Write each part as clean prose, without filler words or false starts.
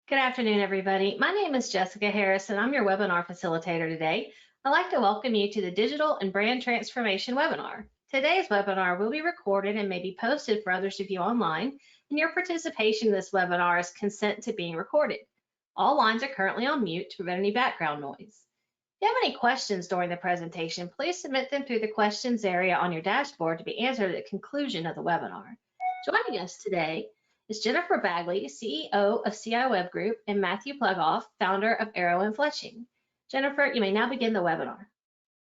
Good afternoon, everybody. My name is Jessica Harris, and I'm your webinar facilitator today. I'd like to welcome you to the Digital and Brand Transformation webinar. Today's webinar will be recorded and may be posted for others to view online, and your participation in this webinar is consent to being recorded. All lines are currently on mute to prevent any background noise. If you have any questions during the presentation, please submit them through the questions area on your dashboard to be answered at the conclusion of the webinar. Joining us today is Jennifer Bagley, CEO of CI Web Group, and Matthew Plugoff, founder of Arrow and Fletching. Jennifer, you may now begin the webinar.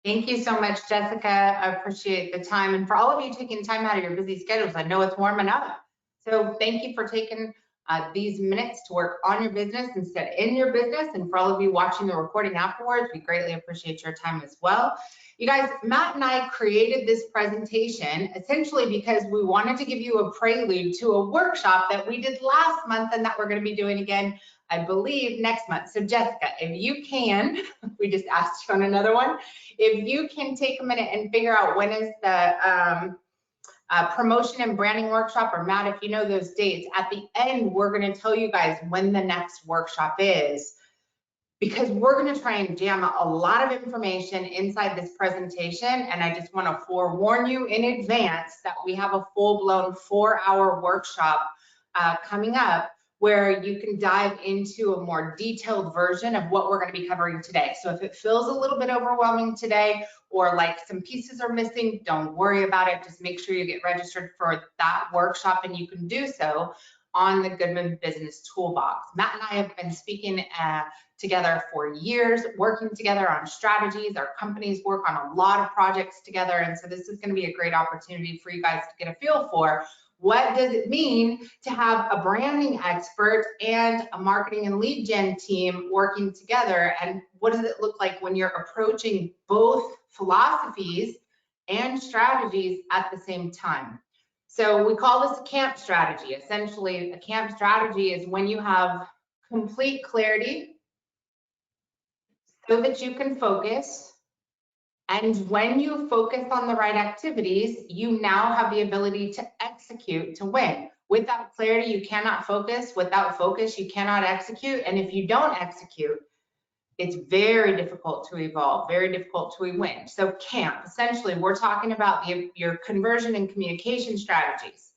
Thank you so much, Jessica. I appreciate the time. And for all of you taking time out of your busy schedules, I know it's warming up. So thank you for taking these minutes to work on your business instead in your business. And for all of you watching the recording afterwards, we greatly appreciate your time as well. You guys, Matt and I created this presentation essentially because we wanted to give you a prelude to a workshop that we did last month and that we're going to be doing again, I believe, next month. So Jessica, if you can, we just asked you on another one, if you can take a minute and figure out when is the promotion and branding workshop, or Matt, if you know those dates, at the end, we're going to tell you guys when the next workshop is, because we're going to try and jam a lot of information inside this presentation. And I just want to forewarn you in advance that we have a full-blown 4-hour workshop coming up where you can dive into a more detailed version of what we're going to be covering today. So if it feels a little bit overwhelming today, or like some pieces are missing, don't worry about it. Just make sure you get registered for that workshop, and you can do so on the Goodman Business Toolbox. Matt and I have been speaking together for years, working together on strategies. Our companies work on a lot of projects together, and so this is going to be a great opportunity for you guys to get a feel for what does it mean to have a branding expert and a marketing and lead gen team working together, and what does it look like when you're approaching both philosophies and strategies at the same time. So we call this a camp strategy. Essentially, a camp strategy is when you have complete clarity so that you can focus. And when you focus on the right activities, you now have the ability to execute to win. Without clarity, you cannot focus. Without focus, you cannot execute. And if you don't execute, it's very difficult to evolve, very difficult to win. So camp, essentially, we're talking about your conversion and communication strategies.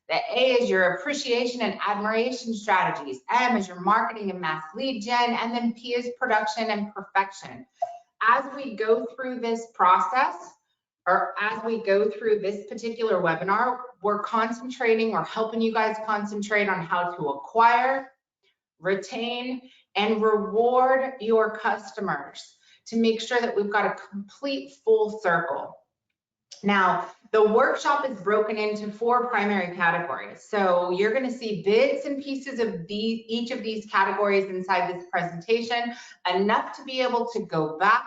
The A is your appreciation and admiration strategies. M is your marketing and mass lead gen. And then P is production and perfection. As we go through this process, or as we go through this particular webinar, we're helping you guys concentrate on how to acquire, retain, and reward your customers to make sure that we've got a complete full circle. Now, the workshop is broken into 4 primary categories. So you're going to see bits and pieces of each of these categories inside this presentation, enough to be able to go back,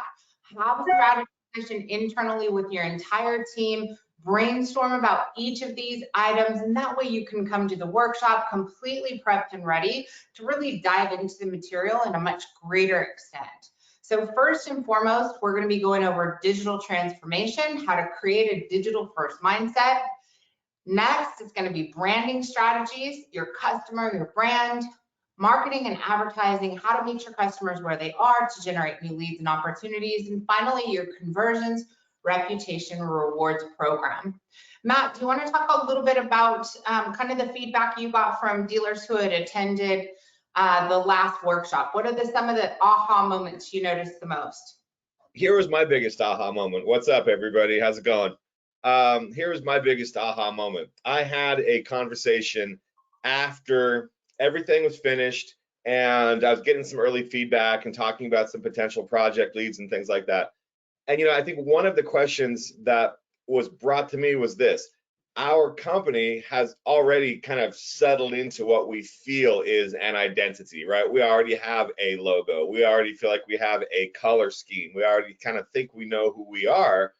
have a strategy session internally with your entire team, brainstorm about each of these items, and that way you can come to the workshop completely prepped and ready to really dive into the material in a much greater extent. So first and foremost, we're going to be going over digital transformation, how to create a digital first mindset. Next, it's going to be branding strategies, your customer, your brand, marketing and advertising, how to meet your customers where they are to generate new leads and opportunities. And finally, your conversions, reputation, rewards program. Matt, do you want to talk a little bit about kind of the feedback you got from dealers who had attended the last workshop? What are some of the aha moments you noticed the most? Here was my biggest aha moment. What's up, everybody? How's it going? Here was my biggest aha moment. I had a conversation after everything was finished, and I was getting some early feedback and talking about some potential project leads and things like that. And I think one of the questions that was brought to me was this: our company has already kind of settled into what we feel is an identity, right? We already have a logo. We already feel like we have a color scheme. We already kind of think we know who we are,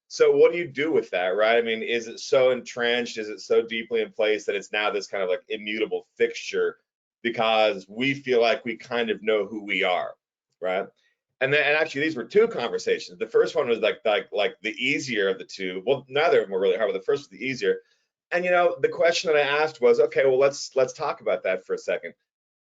So what do you do with that, right? I mean, is it so entrenched? Is it so deeply in place that it's now this kind of like immutable fixture because we feel like we kind of know who we are, right? And actually, these were 2 conversations. The first one was like the easier of the 2. Well, neither of them were really hard, but the first was the easier. And the question that I asked was, okay, well, let's talk about that for a second.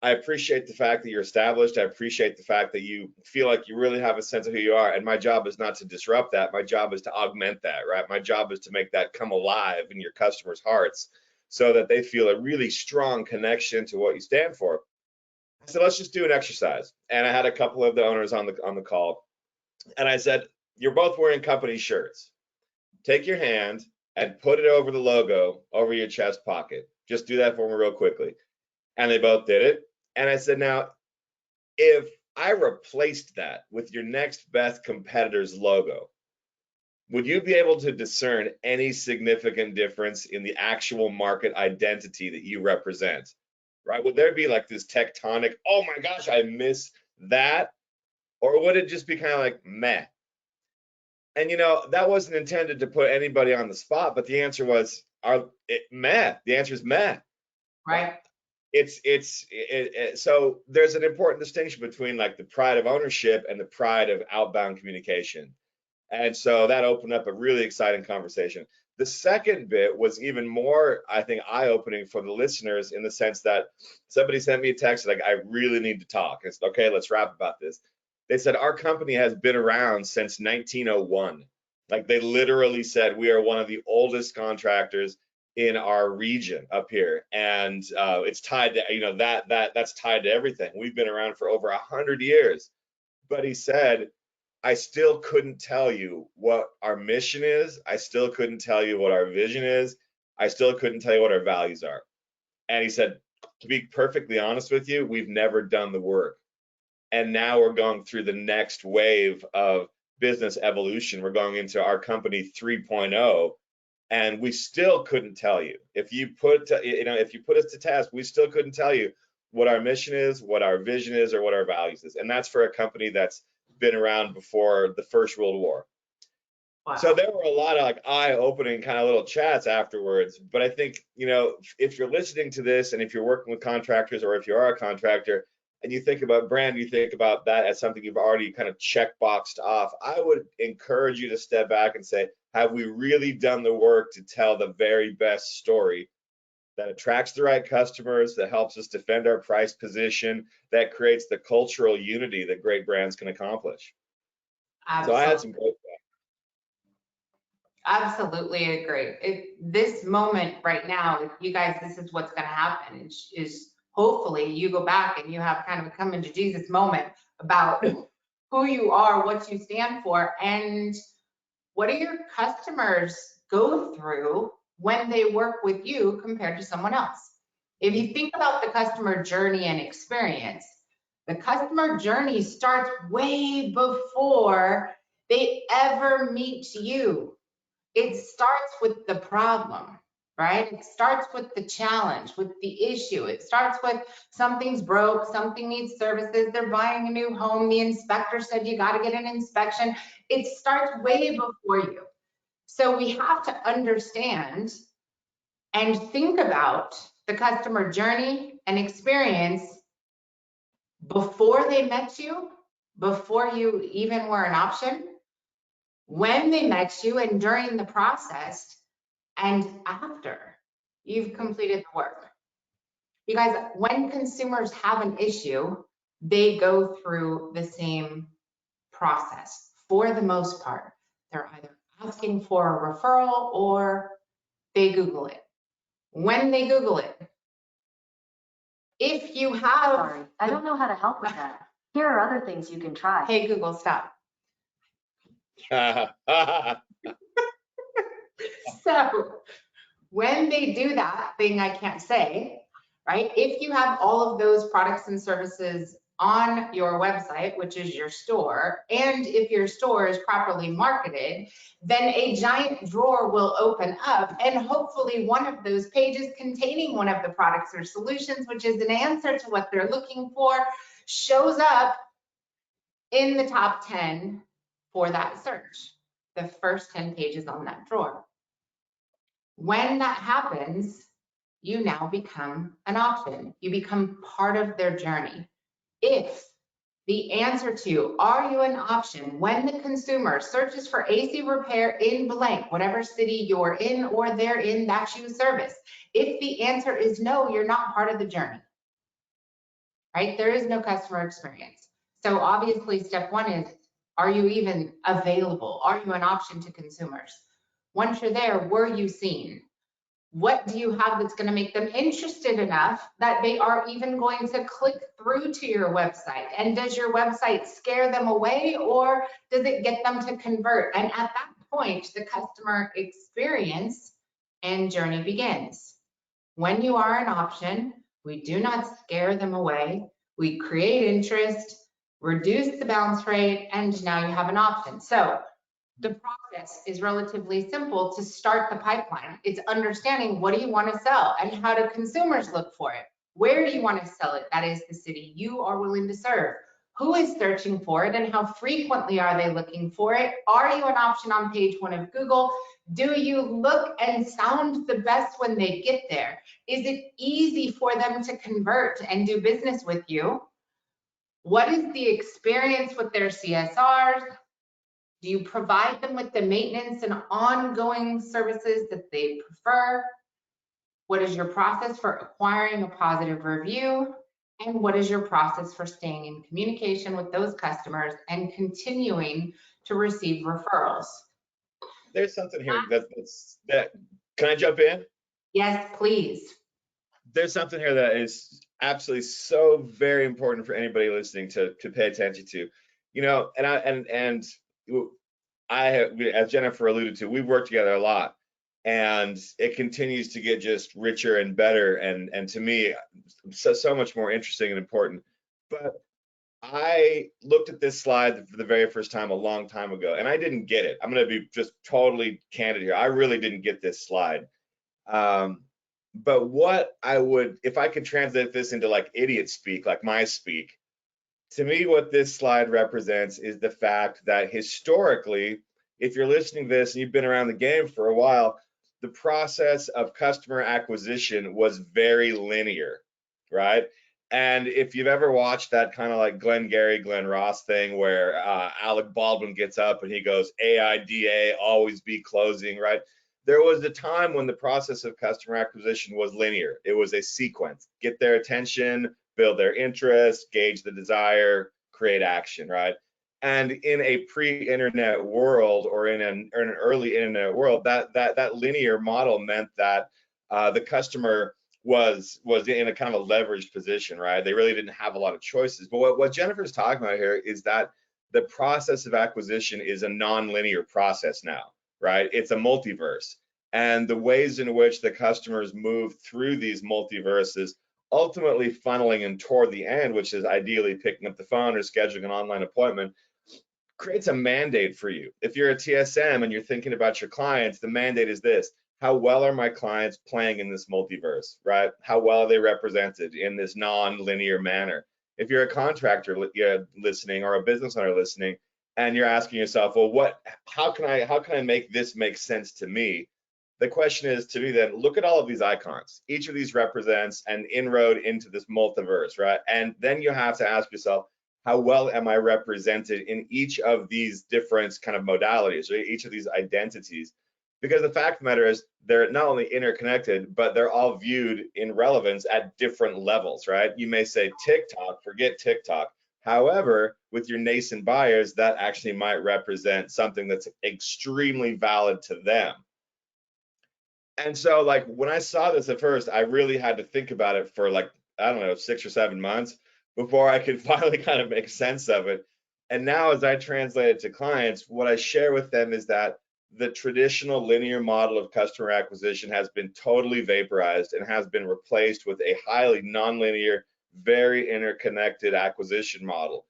I appreciate the fact that you're established. I appreciate the fact that you feel like you really have a sense of who you are. And my job is not to disrupt that. My job is to augment that, right? My job is to make that come alive in your customers' hearts so that they feel a really strong connection to what you stand for. So let's just do an exercise. And I had a couple of the owners on the call, and I said, you're both wearing company shirts. Take your hand and put it over the logo over your chest pocket. Just do that for me real quickly. And they both did it. And I said, now, if I replaced that with your next best competitor's logo, would you be able to discern any significant difference in the actual market identity that you represent? Right? Would there be like this tectonic, oh my gosh, I miss that? Or would it just be kind of like meh? And that wasn't intended to put anybody on the spot, but the answer was meh. The answer is meh. Right. So there's an important distinction between like the pride of ownership and the pride of outbound communication. And so that opened up a really exciting conversation. The second bit was even more, I think, eye-opening for the listeners in the sense that somebody sent me a text like, I really need to talk. It's okay, let's rap about this. They said, our company has been around since 1901. Like they literally said, we are one of the oldest contractors in our region up here, and it's tied to that's tied to everything. We've been around for over 100 years. But he said, I still couldn't tell you what our mission is. I still couldn't tell you what our vision is. I still couldn't tell you what our values are. And he said, to be perfectly honest with you, we've never done the work. And now we're going through the next wave of business evolution. We're going into our company 3.0. And we still couldn't tell you. If you put us to task, we still couldn't tell you what our mission is, what our vision is, or what our values is. And that's for a company that's been around before the First World War. Wow. So there were a lot of like eye-opening kind of little chats afterwards. But I think, if you're listening to this and if you're working with contractors or if you are a contractor and you think about brand, you think about that as something you've already kind of checkboxed off, I would encourage you to step back and say, have we really done the work to tell the very best story that attracts the right customers, that helps us defend our price position, that creates the cultural unity that great brands can accomplish? Absolutely. So I had some great Absolutely agree. This moment right now, you guys, this is what's going to happen is hopefully you go back and you have kind of a come into Jesus moment about who you are, what you stand for, and what do your customers go through when they work with you compared to someone else. If you think about the customer journey and experience, the customer journey starts way before they ever meet you. It starts with the problem, right? It starts with the challenge, with the issue. It starts with something's broke, something needs services, they're buying a new home, the inspector said you got to get an inspection. It starts way before you. So we have to understand and think about the customer journey and experience before they met you, before you even were an option, when they met you and during the process, and after you've completed the work. You guys, when consumers have an issue, they go through the same process for the most part. They're either asking for a referral or they Google it. When they Google it, if you have... Sorry, I don't know how to help with that. Here are other things you can try. Hey, Google, stop. So when they do that thing I can't say, right? If you have all of those products and services on your website, which is your store, and if your store is properly marketed, then a giant drawer will open up and hopefully one of those pages containing one of the products or solutions, which is an answer to what they're looking for, shows up in the top 10 for that search, the first 10 pages on that drawer. When that happens, you now become an option. You become part of their journey. If the answer to, are you an option, when the consumer searches for AC repair in blank, whatever city you're in or they're in that you service, if the answer is no, you're not part of the journey. right? There is no customer experience. So obviously step one is, are you even available? Are you an option to consumers? Once you're there, were you seen? What do you have that's going to make them interested enough that they are even going to click through to your website? And does your website scare them away, or does it get them to convert? And at that point, the customer experience and journey begins. When you are an option, we do not scare them away. We create interest, reduce the bounce rate, and now you have an option. So the process is relatively simple to start the pipeline. It's understanding, what do you want to sell and how do consumers look for it? Where do you want to sell it? That is the city you are willing to serve. Who is searching for it and how frequently are they looking for it? Are you an option on page 1 of Google? Do you look and sound the best when they get there? Is it easy for them to convert and do business with you? What is the experience with their CSRs? Do you provide them with the maintenance and ongoing services that they prefer? What is your process for acquiring a positive review? And what is your process for staying in communication with those customers and continuing to receive referrals? There's something here that can I jump in? Yes, please. There's something here that is absolutely so very important for anybody listening to pay attention to. You know, and I have, as Jennifer alluded to, we've worked together a lot, and it continues to get just richer and better, and to me, so much more interesting and important. But I looked at this slide for the very first time a long time ago, and I didn't get it. I'm going to be just totally candid here. I really didn't get this slide. But what I would, if I could translate this into like idiot speak, like my speak, to me, what this slide represents is the fact that historically, if you're listening to this and you've been around the game for a while, the process of customer acquisition was very linear, right? And if you've ever watched that kind of like Glenn Ross thing where Alec Baldwin gets up and he goes, AIDA, always be closing, right? There was a time when the process of customer acquisition was linear. It was a sequence. Get their attention, build their interest, gauge the desire, create action, right? And in a pre-internet world, or in an early internet world, that linear model meant that the customer was in a kind of a leveraged position, right? They really didn't have a lot of choices. But what Jennifer's talking about here is that the process of acquisition is a non-linear process now, right? It's a multiverse. And the ways in which the customers move through these multiverses, ultimately funneling in toward the end, which is ideally picking up the phone or scheduling an online appointment, creates a mandate for you. If you're a TSM and you're thinking about your clients, the mandate is this: how well are my clients playing in this multiverse, right? How well are they represented in this non-linear manner? If you're a contractor listening, or a business owner listening, and you're asking yourself, well, how can I make this make sense to me? The question is, to me, then, look at all of these icons. Each of these represents an inroad into this multiverse, right? And then you have to ask yourself, how well am I represented in each of these different kind of modalities, right? Each of these identities? Because the fact of the matter is, they're not only interconnected, but they're all viewed in relevance at different levels, right? You may say TikTok, forget TikTok. However, with your nascent buyers, that actually might represent something that's extremely valid to them. And so, like, when I saw this at first, I really had to think about it for, like, I don't know, 6 or 7 months before I could finally kind of make sense of it. And now, as I translate it to clients, what I share with them is that the traditional linear model of customer acquisition has been totally vaporized and has been replaced with a highly nonlinear, very interconnected acquisition model.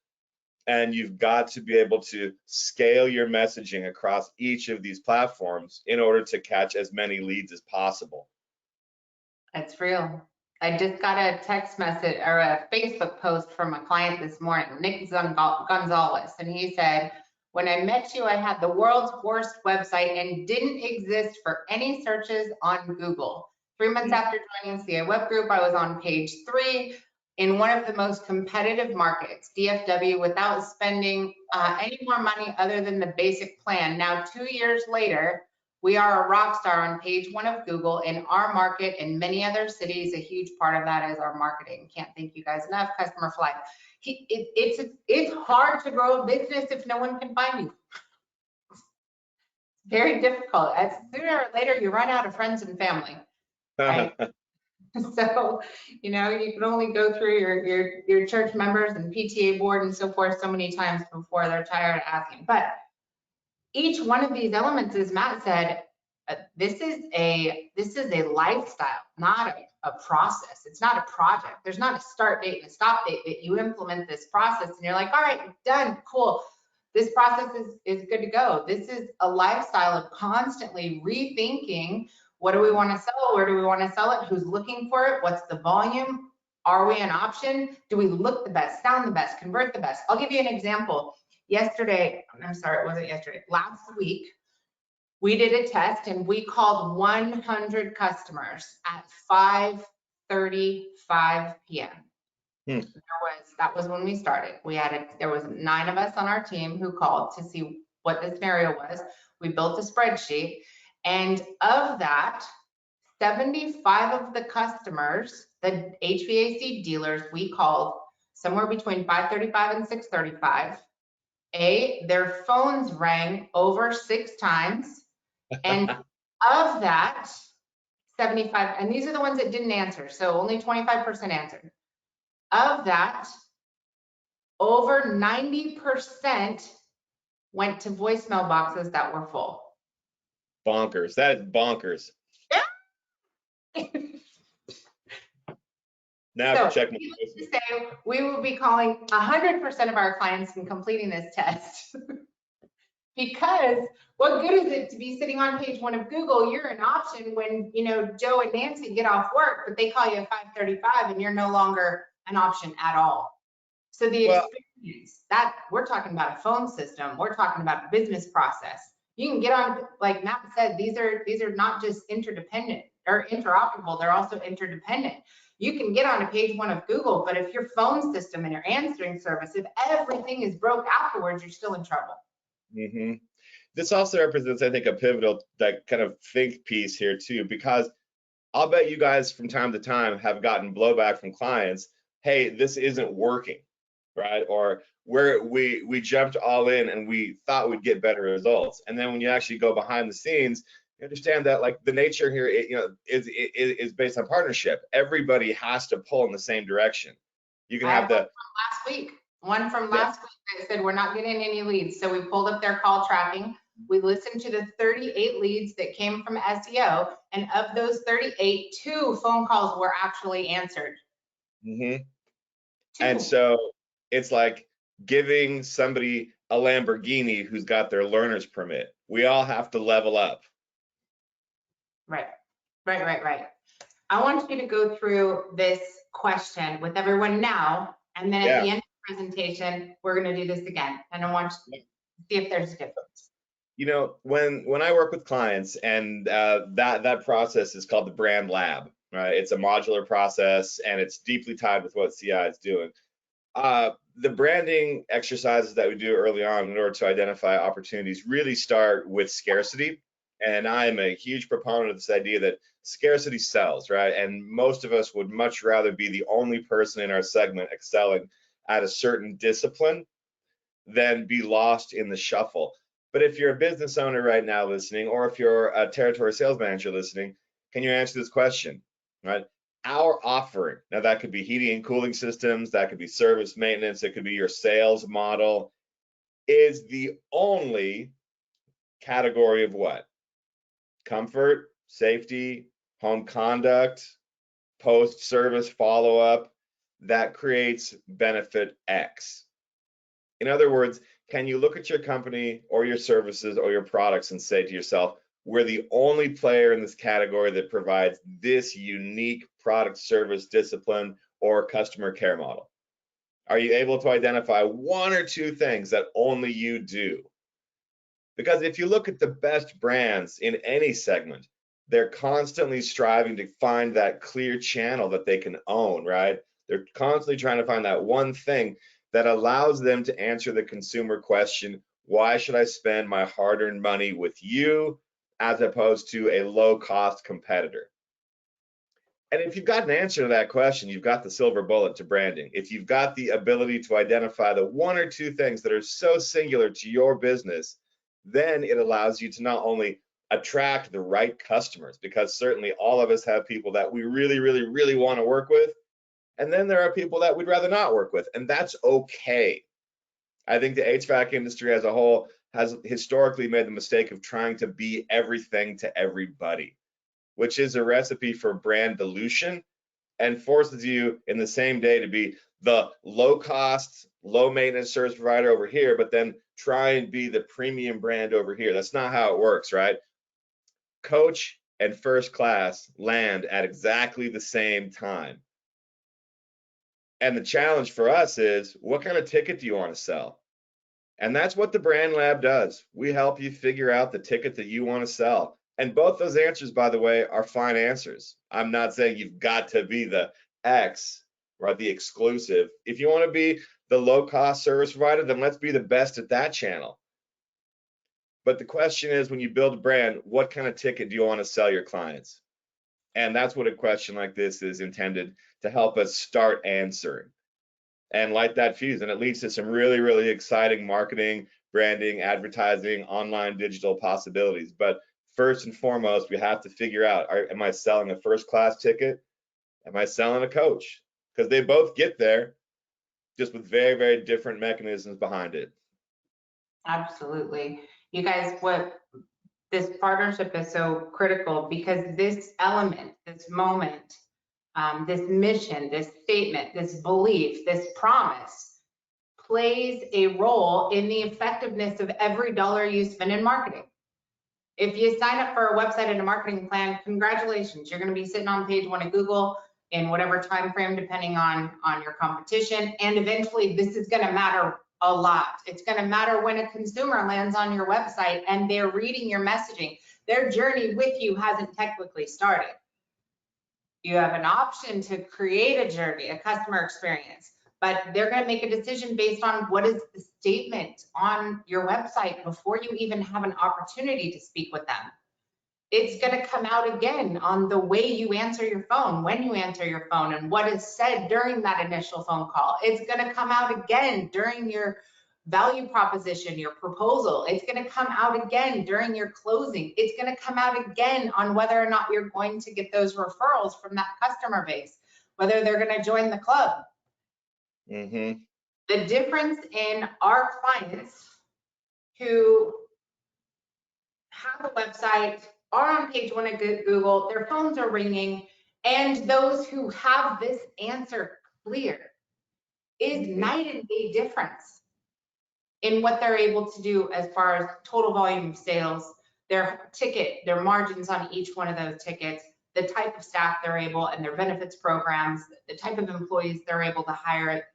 And you've got to be able to scale your messaging across each of these platforms in order to catch as many leads as possible. That's real. I just got a text message or a Facebook post from a client this morning, Nick Gonzalez, and he said, when I met you, I had the world's worst website and didn't exist for any searches on Google. 3 months after joining CA Web Group, I was on page 3 in one of the most competitive markets, DFW, without spending any more money other than the basic plan. Now, 2 years later, We are a rock star on page 1 of Google in our market and many other cities. A huge part of that is our marketing. Can't thank you guys enough. Customer for life. It's hard to grow a business if no one can find you. Very difficult. As sooner or later, you run out of friends and family, right? So, you know, you can only go through your church members and PTA board and so forth so many times before they're tired of asking. But each one of these elements, as Matt said, this is a lifestyle, not a process. It's not a project. There's not a start date and a stop date that you implement this process and you're like, all right, done, cool. This process is good to go. This is a lifestyle of constantly rethinking, what do we want to sell? Where do we want to sell it? Who's looking for it? What's the volume? Are we an option? Do we look the best, sound the best, convert the best? I'll give you an example. Yesterday, I'm sorry, it wasn't yesterday, last week, we did a test and we called 100 customers at 5:35 p.m. That was when we started. There was 9 of us on our team who called to see what the scenario was. We built a spreadsheet, and of that, 75 of the customers, the HVAC dealers, we called somewhere between 5:35 and 6:35. Their phones rang over 6 times, and of that, 75, and these are the ones that didn't answer, so only 25% answered. Of that, over 90% went to voicemail boxes that were full. Bonkers. That is bonkers. Now I have to check my To say, we will be calling 100% of our clients and completing this test. Because what good is it to be sitting on page 1 of Google? You're an option when, you know, Joe and Nancy get off work, but they call you at 5:35 and you're no longer an option at all. So the experience, that we're talking about a phone system, we're talking about a business process. You can get on, like Matt said, these are not just interdependent or interoperable, they're also interdependent. You can get on a page 1 of Google, but if your phone system and your answering service, if everything is broke afterwards, you're still in trouble. Mm-hmm. This also represents, I think, a pivotal that kind of think piece here too, because I'll bet you guys from time to time have gotten blowback from clients. Hey, this isn't working, right? Or where we jumped all in and we thought we'd get better results, and then when you actually go behind the scenes, you understand that like the nature here, is based on partnership. Everybody has to pull in the same direction. You can have the one from last week that said we're not getting any leads, so we pulled up their call tracking. We listened to the 38 leads that came from SEO, and of those 38, 2 phone calls were actually answered. Mm-hmm. And so it's like giving somebody a Lamborghini who's got their learner's permit. We all have to level up. Right. I want you to go through this question with everyone now, and then at the end of the presentation, we're going to do this again. And I want you to see if there's a difference. You know, when I work with clients, and that process is called the brand lab, right? It's a modular process, and it's deeply tied with what CI is doing. The branding exercises that we do early on in order to identify opportunities really start with scarcity. And I am a huge proponent of this idea that scarcity sells, right? And most of us would much rather be the only person in our segment excelling at a certain discipline than be lost in the shuffle. But if you're a business owner right now listening, or if you're a territory sales manager listening, can you answer this question, right? Our offering, now that could be heating and cooling systems, that could be service maintenance, it could be your sales model, is the only category of what? Comfort, safety, home conduct, post-service follow-up that creates benefit X. In other words, can you look at your company or your services or your products and say to yourself, we're the only player in this category that provides this unique product, service, discipline, or customer care model? Are you able to identify 1 or 2 things that only you do? Because if you look at the best brands in any segment, they're constantly striving to find that clear channel that they can own, right? They're constantly trying to find that one thing that allows them to answer the consumer question, why should I spend my hard-earned money with you as opposed to a low-cost competitor? And if you've got an answer to that question, you've got the silver bullet to branding. If you've got the ability to identify the one or two things that are so singular to your business, then it allows you to not only attract the right customers, because certainly all of us have people that we really, really, really want to work with. And then there are people that we'd rather not work with, and that's okay. I think the HVAC industry as a whole has historically made the mistake of trying to be everything to everybody, which is a recipe for brand dilution and forces you in the same day to be the low cost, low maintenance service provider over here, but then try and be the premium brand over here. That's not how it works, right? Coach and first class land at exactly the same time. And the challenge for us is, what kind of ticket do you want to sell? And that's what the Brand Lab does. We help you figure out the ticket that you want to sell. And both those answers, by the way, are fine answers. I'm not saying you've got to be the X or the exclusive. If you want to be the low-cost service provider, then let's be the best at that channel. But the question is, when you build a brand, what kind of ticket do you want to sell your clients? And that's what a question like this is intended to help us start answering and light that fuse. And it leads to some really, really exciting marketing, branding, advertising, online digital possibilities. But first and foremost, we have to figure out, am I selling a first class ticket? Am I selling a coach? Because they both get there, just with very, very different mechanisms behind it. Absolutely. You guys, what this partnership is so critical, because this element, this moment, this mission, this statement, this belief, this promise plays a role in the effectiveness of every dollar you spend in marketing. If you sign up for a website and a marketing plan, congratulations, you're going to be sitting on page 1 of Google in whatever time frame, depending on your competition. And eventually this is going to matter a lot. It's going to matter when a consumer lands on your website and they're reading your messaging. Their journey with you hasn't technically started. You have an option to create a journey, a customer experience, but they're going to make a decision based on what is the statement on your website before you even have an opportunity to speak with them. It's going to come out again on the way you answer your phone, when you answer your phone, and what is said during that initial phone call. It's going to come out again during your value proposition, your proposal. It's going to come out again during your closing. It's going to come out again on whether or not you're going to get those referrals from that customer base, whether they're going to join the club. Mm-hmm. The difference in our clients who have a website, are on page 1 of Google, their phones are ringing, and those who have this answer clear is night and day difference in what they're able to do as far as total volume of sales, their ticket, their margins on each one of those tickets, the type of staff they're able, and their benefits programs, the type of employees they're able to hire.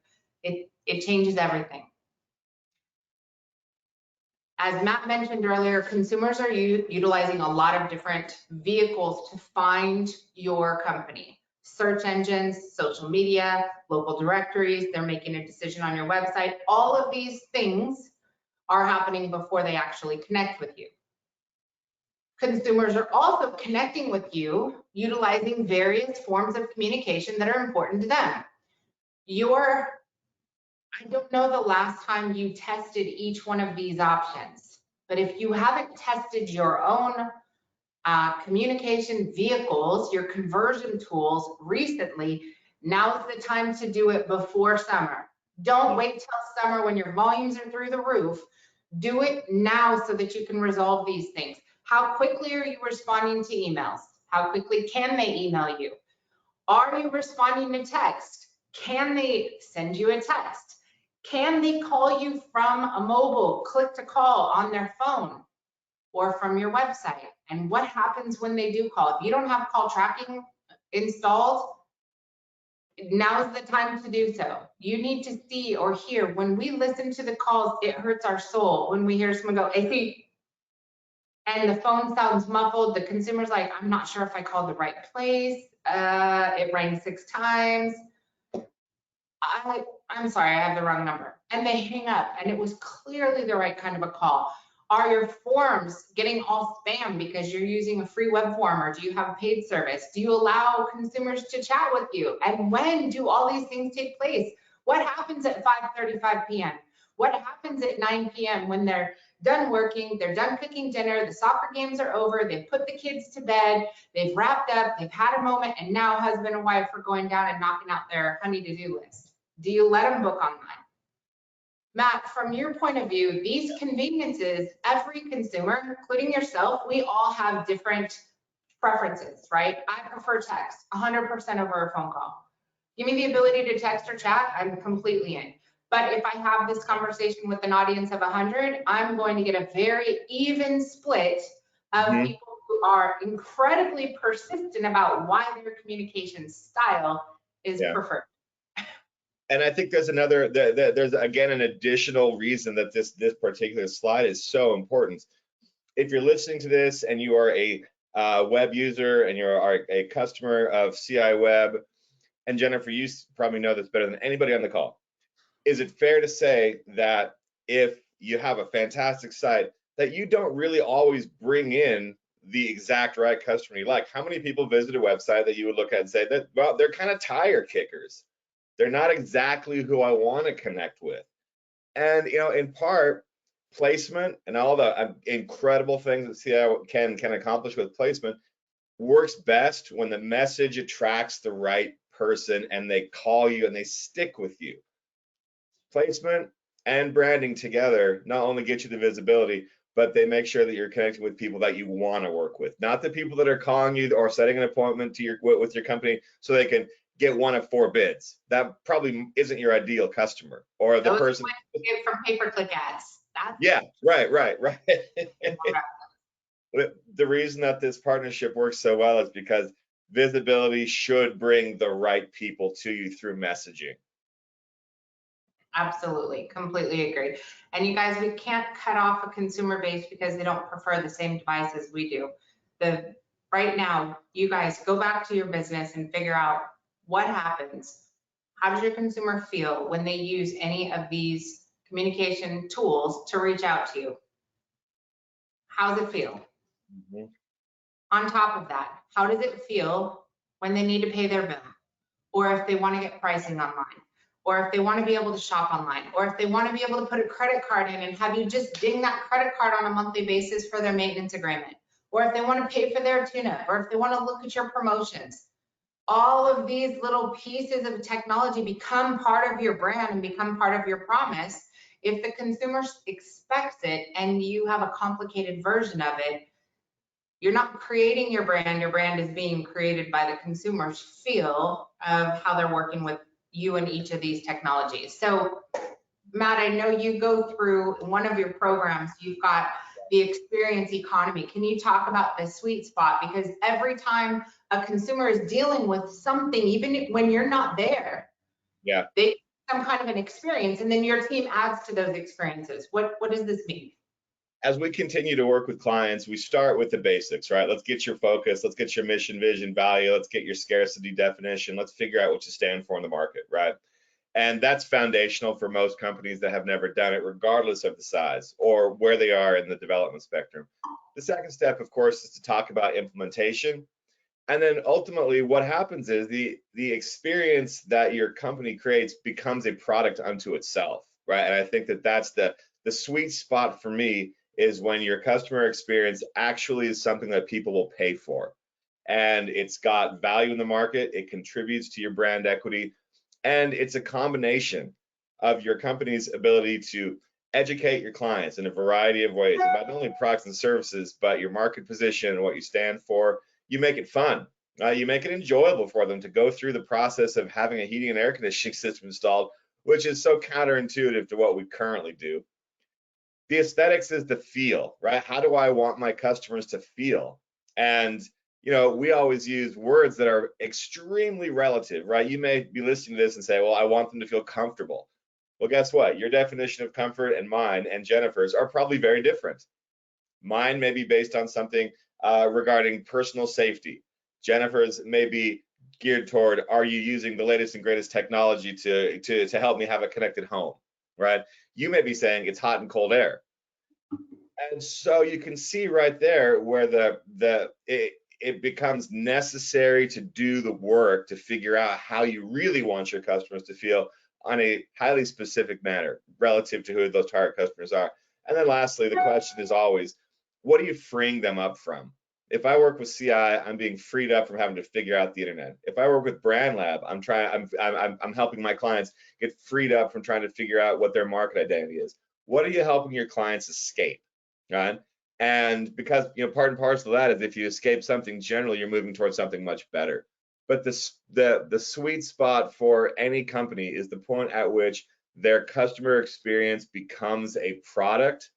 It changes everything. As Matt mentioned earlier, consumers are utilizing a lot of different vehicles to find your company. Search engines, social media, local directories, they're making a decision on your website. All of these things are happening before they actually connect with you. Consumers are also connecting with you, utilizing various forms of communication that are important to them. I don't know the last time you tested each one of these options, but if you haven't tested your own communication vehicles, your conversion tools recently, now's the time to do it before summer. Don't wait till summer when your volumes are through the roof. Do it now so that you can resolve these things. How quickly are you responding to emails? How quickly can they email you? Are you responding to text? Can they send you a text? Can they call you from a mobile click to call on their phone or from your website? And what happens when they do call? If you don't have call tracking installed, now's the time to do so. You need to see or hear. When we listen to the calls, it hurts our soul when we hear someone go, "Hey," and the phone sounds muffled. The consumer's like, "I'm not sure if I called the right place. It rang 6 times. I'm sorry, I have the wrong number." And they hang up, and it was clearly the right kind of a call. Are your forms getting all spam because you're using a free web form, or do you have a paid service? Do you allow consumers to chat with you? And when do all these things take place? What happens at 5:35 p.m.? What happens at 9 p.m. when they're done working, they're done cooking dinner, the soccer games are over, they've put the kids to bed, they've wrapped up, they've had a moment, and now husband and wife are going down and knocking out their honey to-do list? Do you let them book online? Matt, from your point of view, these conveniences, every consumer, including yourself, we all have different preferences, right? I prefer text 100% over a phone call. Give me the ability to text or chat, I'm completely in. But if I have this conversation with an audience of 100, I'm going to get a very even split of people who are incredibly persistent about why their communication style is preferred. And I think there's another, there's again an additional reason that this particular slide is so important. If you're listening to this and you are a web user and you're a customer of CI Web, and Jennifer, you probably know this better than anybody on the call, is it fair to say that if you have a fantastic site, that you don't really always bring in the exact right customer you like? How many people visit a website that you would look at and say that, well, they're kind of tire kickers? They're not exactly who I want to connect with. And, you know, in part, placement and all the incredible things that CI can accomplish with placement works best when the message attracts the right person and they call you and they stick with you. Placement and branding together not only get you the visibility, but they make sure that you're connecting with people that you want to work with, not the people that are calling you or setting an appointment to with your company so they can get one of 4 bids. That probably isn't your ideal customer, or the person you get from pay-per-click ads. Yeah, right. The reason that this partnership works so well is because visibility should bring the right people to you through messaging. Absolutely, completely agree. And you guys, we can't cut off a consumer base because they don't prefer the same device as we do. Right now, you guys go back to your business and figure out what happens. How does your consumer feel when they use any of these communication tools to reach out to you? How does it feel? On top of that, how does it feel when they need to pay their bill? Or if they want to get pricing online? Or if they want to be able to shop online? Or if they want to be able to put a credit card in and have you just ding that credit card on a monthly basis for their maintenance agreement? Or if they want to pay for their tune-up? Or if they want to look at your promotions? All of these little pieces of technology become part of your brand and become part of your promise. If the consumer expects it and you have a complicated version of it, you're not creating your brand is being created by the consumer's feel of how they're working with you in each of these technologies. So Matt, I know you go through one of your programs, you've got the experience economy. Can you talk about the sweet spot? Because every time a consumer is dealing with something, even when you're not there, they get some kind of an experience, and then your team adds to those experiences. What does this mean? As we continue to work with clients, we start with the basics, right? Let's get your focus, let's get your mission, vision, value, let's get your scarcity definition, let's figure out what you stand for in the market, right? And that's foundational for most companies that have never done it, regardless of the size or where they are in the development spectrum. The second step, of course, is to talk about implementation. And then ultimately what happens is the experience that your company creates becomes a product unto itself, right? And I think that that's the sweet spot for me, is when your customer experience actually is something that people will pay for. And it's got value in the market, it contributes to your brand equity, and it's a combination of your company's ability to educate your clients in a variety of ways about not only products and services, but your market position and what you stand for. You make it fun. You make it enjoyable for them to go through the process of having a heating and air conditioning system installed, which is so counterintuitive to what we currently do. The aesthetics is the feel, right? How do I want my customers to feel? And you know, we always use words that are extremely relative, right? You may be listening to this and say, well, I want them to feel comfortable. Well, guess what? Your definition of comfort and mine and Jennifer's are probably very different. Mine may be based on something regarding personal safety. Jennifer's may be geared toward, are you using the latest and greatest technology to help me have a connected home, right? You may be saying it's hot and cold air. And so you can see right there where it becomes necessary to do the work to figure out how you really want your customers to feel on a highly specific manner relative to who those target customers are. And then lastly, the question is always, what are you freeing them up from? If I work with CI, I'm being freed up from having to figure out the internet. If I work with Brand Lab, I'm helping my clients get freed up from trying to figure out what their market identity is. What are you helping your clients escape? Right? And because, part and parcel of that is if you escape something, generally you're moving towards something much better. But the sweet spot for any company is the point at which their customer experience becomes a product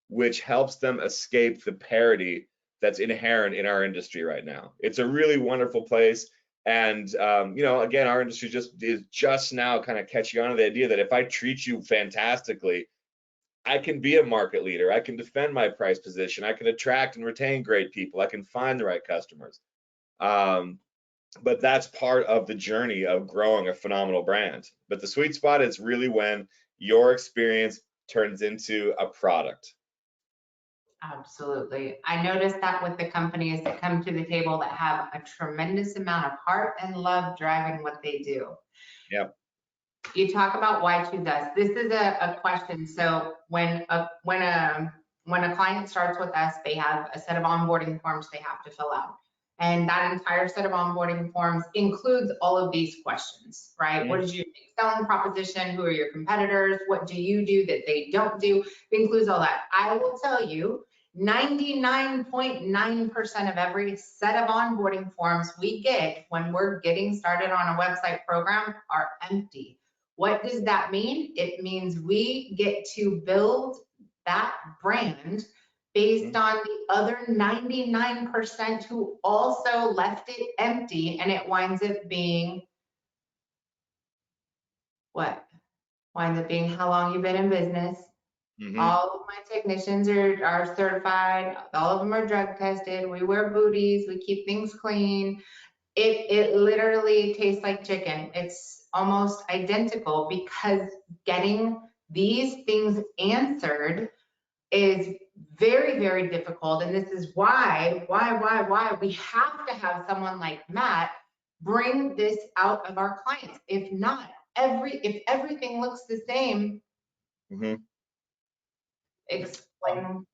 which helps them escape the parity that's inherent in our industry right now. It's a really wonderful place. And again, our industry is just now kind of catching on to the idea that if I treat you fantastically, I can be a market leader. I can defend my price position. I can attract and retain great people. I can find the right customers. But that's part of the journey of growing a phenomenal brand. But the sweet spot is really when your experience turns into a product. Absolutely. I noticed that with the companies that come to the table that have a tremendous amount of heart and love driving what they do. Yep. You talk about why choose us. This is a question. So when a client starts with us, they have a set of onboarding forms they have to fill out. And that entire set of onboarding forms includes all of these questions, right? Mm-hmm. What is your selling proposition? Who are your competitors? What do you do that they don't do? It includes all that. I will tell you, 99.9% of every set of onboarding forms we get when we're getting started on a website program are empty. What does that mean? It means we get to build that brand based on the other 99% who also left it empty, and it winds up being what? Winds up being how long you've been in business. Mm-hmm. All of my technicians are certified. All of them are drug tested. We wear booties. We keep things clean. It literally tastes like chicken. It's almost identical because getting these things answered is very, very difficult. And this is why we have to have someone like Matt bring this out of our clients. If not, if everything looks the same, Mm-hmm. explain.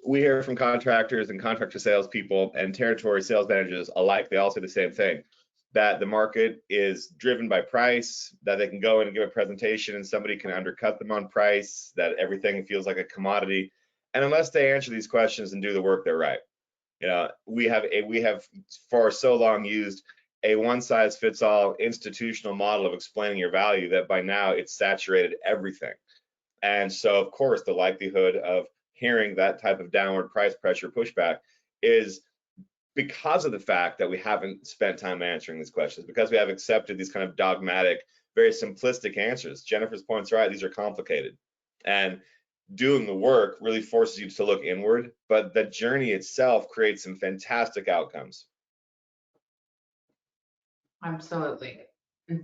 We hear from contractors and contractor salespeople and territory sales managers alike. They all say the same thing, that the market is driven by price, that they can go in and give a presentation and somebody can undercut them on price, that everything feels like a commodity. And unless they answer these questions and do the work, they're right. We have for so long used a one-size-fits-all institutional model of explaining your value that by now it's saturated everything. And so, of course, the likelihood of hearing that type of downward price pressure pushback is because of the fact that we haven't spent time answering these questions, because we have accepted these kind of dogmatic, very simplistic answers. Jennifer's point's right, these are complicated. And doing the work really forces you to look inward, but the journey itself creates some fantastic outcomes. Absolutely.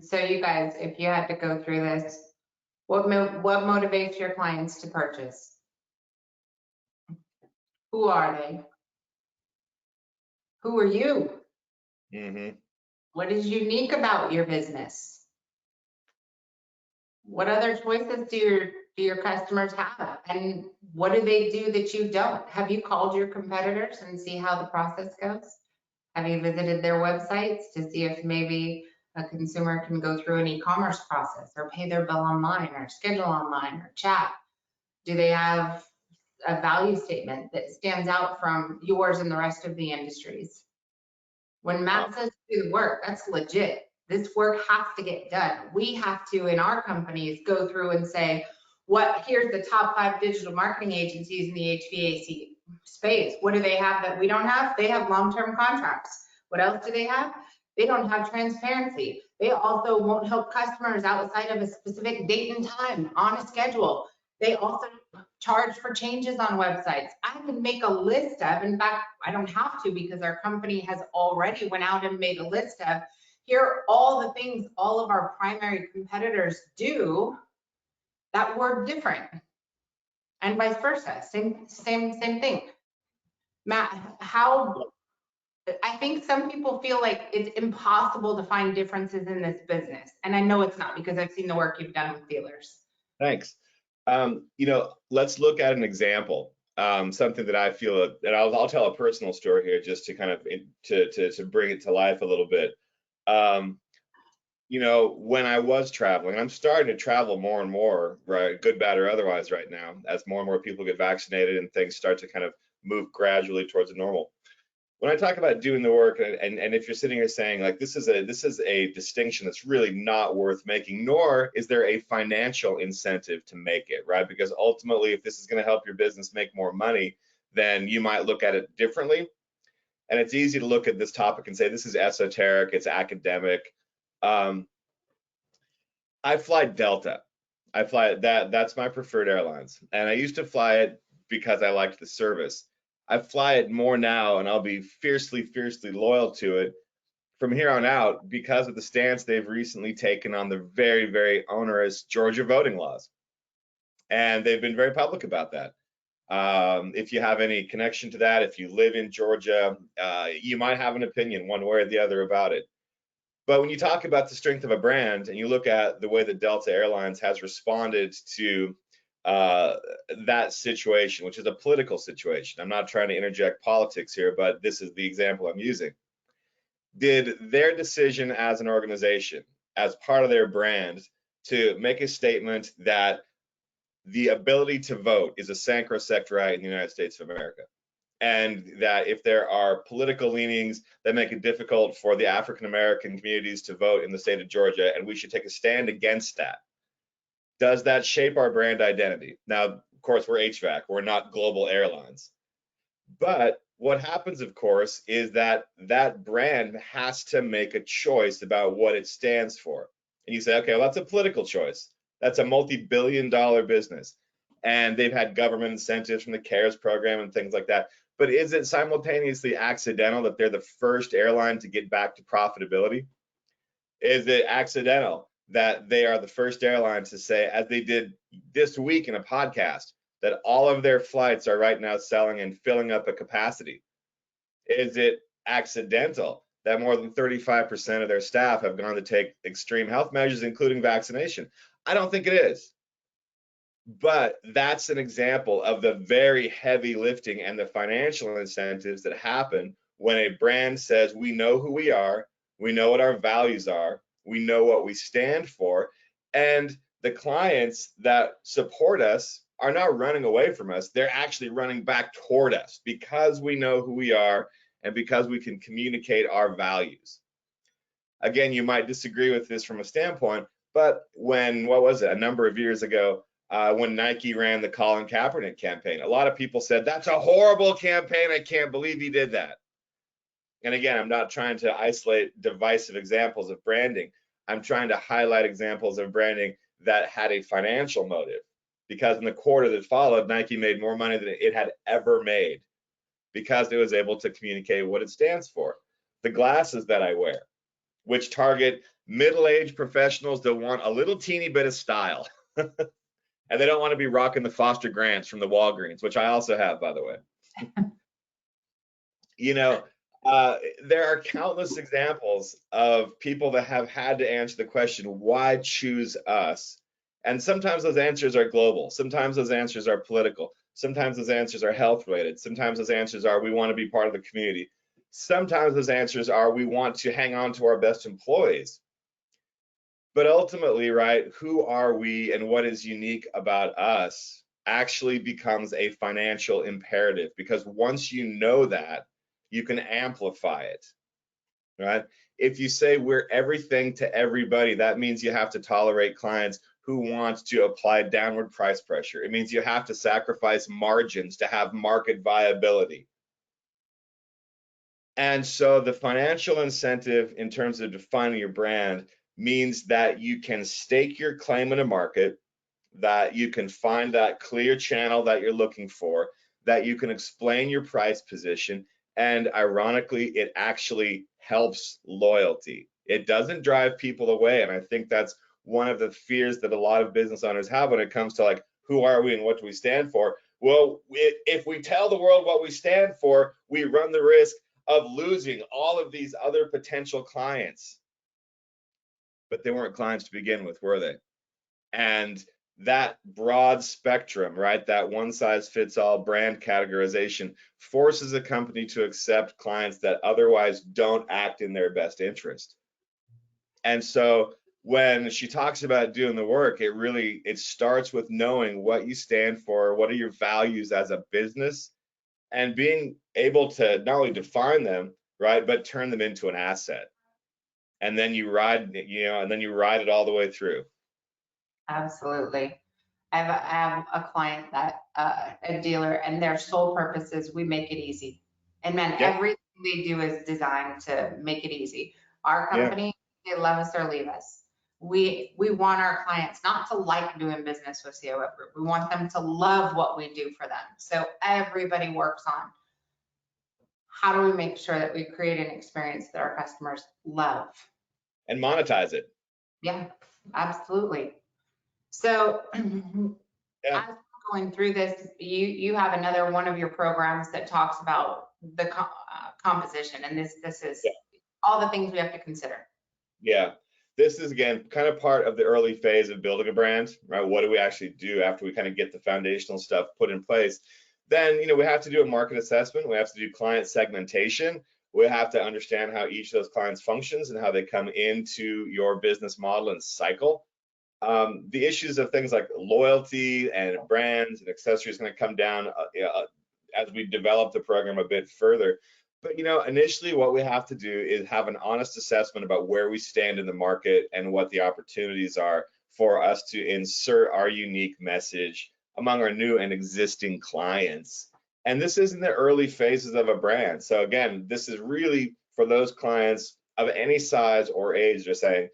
So you guys, if you had to go through this, what motivates your clients to purchase? Who are they? Who are you? Mm-hmm. What is unique about your business? What other choices do your customers have? And what do they do that you don't? Have you called your competitors and see how the process goes? Have you visited their websites to see if maybe a consumer can go through an e-commerce process or pay their bill online or schedule online or chat? Do they have a value statement that stands out from yours and the rest of the industries? When Matt says do the work, that's legit. This work has to get done. We have to, in our companies, go through and say, here's the top 5 digital marketing agencies in the HVAC space. What do they have that we don't have? They have long-term contracts. What else do they have? They don't have transparency. They also won't help customers outside of a specific date and time on a schedule. They also charge for changes on websites. I can make a list of, in fact, I don't have to because our company has already went out and made a list of, here are all the things all of our primary competitors do that we're different. and vice versa. Same thing. Matt, I think some people feel like it's impossible to find differences in this business. And I know it's not, because I've seen the work you've done with dealers. Thanks. Let's look at an example. Something that I feel, and I'll tell a personal story here just to kind of to bring it to life a little bit. When I was traveling, I'm starting to travel more and more, right, good, bad, or otherwise right now, as more and more people get vaccinated and things start to kind of move gradually towards a normal. When I talk about doing the work, and if you're sitting here saying like this is a distinction that's really not worth making, nor is there a financial incentive to make it, right? Because ultimately, if this is going to help your business make more money, then you might look at it differently. And it's easy to look at this topic and say this is esoteric, it's academic. I fly Delta. I fly that's my preferred airlines, and I used to fly it because I liked the service. I fly it more now, and I'll be fiercely loyal to it from here on out because of the stance they've recently taken on the very, very onerous Georgia voting laws. And they've been very public about that. If you have any connection to that, if you live in Georgia, you might have an opinion one way or the other about it. But when you talk about the strength of a brand and you look at the way that Delta Airlines has responded to that situation, which is a political situation. I'm not trying to interject politics here, but this is the example I'm using. Did their decision as an organization, as part of their brand, to make a statement that the ability to vote is a sacrosanct right in the United States of America, and that if there are political leanings that make it difficult for the African American communities to vote in the state of Georgia, and we should take a stand against that, does that shape our brand identity? Now, of course, we're HVAC, we're not global airlines. But what happens, of course, is that that brand has to make a choice about what it stands for. And you say, okay, well, that's a political choice. That's a multi-billion-dollar business. And they've had government incentives from the CARES program and things like that. But is it simultaneously accidental that they're the first airline to get back to profitability? Is it accidental that they are the first airline to say, as they did this week in a podcast, that all of their flights are right now selling and filling up a capacity? Is it accidental that more than 35% of their staff have gone to take extreme health measures, including vaccination? I don't think it is. But that's an example of the very heavy lifting and the financial incentives that happen when a brand says, we know who we are, we know what our values are, we know what we stand for, and the clients that support us are not running away from us. They're actually running back toward us because we know who we are and because we can communicate our values. Again, you might disagree with this from a standpoint, but what was it, a number of years ago, when Nike ran the Colin Kaepernick campaign, a lot of people said, that's a horrible campaign, I can't believe he did that. And again, I'm not trying to isolate divisive examples of branding. I'm trying to highlight examples of branding that had a financial motive, because in the quarter that followed, Nike made more money than it had ever made because it was able to communicate what it stands for. The glasses that I wear, which target middle-aged professionals that want a little teeny bit of style. And they don't want to be rocking the Foster Grants from the Walgreens, which I also have, by the way. There are countless examples of people that have had to answer the question, why choose us? And sometimes those answers are global. Sometimes those answers are political. Sometimes those answers are health related. Sometimes those answers are, we want to be part of the community. Sometimes those answers are, we want to hang on to our best employees. But ultimately, right, who are we and what is unique about us actually becomes a financial imperative, because once you know that, you can amplify it, right? If you say we're everything to everybody, that means you have to tolerate clients who want to apply downward price pressure. It means you have to sacrifice margins to have market viability. And so the financial incentive in terms of defining your brand means that you can stake your claim in a market, that you can find that clear channel that you're looking for, that you can explain your price position, and ironically, it actually helps loyalty. It doesn't drive people away, and I think that's one of the fears that a lot of business owners have when it comes to like, who are we and what do we stand for? Well, if we tell the world what we stand for, we run the risk of losing all of these other potential clients. But they weren't clients to begin with, were they? And that broad spectrum, right, that one size fits all brand categorization forces a company to accept clients that otherwise don't act in their best interest. And so when she talks about doing the work, it starts with knowing what you stand for, what are your values as a business, and being able to not only define them, right, but turn them into an asset. And then you ride it all the way through. Absolutely. I have a client that, a dealer, and their sole purpose is we make it easy. And man, Yep. everything they do is designed to make it easy. Our Yeah. company, they love us or leave us. We want our clients not to like doing business with COF Group. We want them to love what we do for them. So everybody works on how do we make sure that we create an experience that our customers love. And monetize it. Yeah, absolutely. So Yeah. as we're going through this, you have another one of your programs that talks about the composition, and this is all the things we have to consider. Yeah. This is, again, kind of part of the early phase of building a brand, right? What do we actually do after we kind of get the foundational stuff put in place? Then, we have to do a market assessment. We have to do client segmentation. We have to understand how each of those clients functions and how they come into your business model and cycle. The issues of things like loyalty and brands and accessories are going to come down as we develop the program a bit further. But initially what we have to do is have an honest assessment about where we stand in the market and what the opportunities are for us to insert our unique message among our new and existing clients. And this is in the early phases of a brand. So again, this is really for those clients of any size or age that are saying,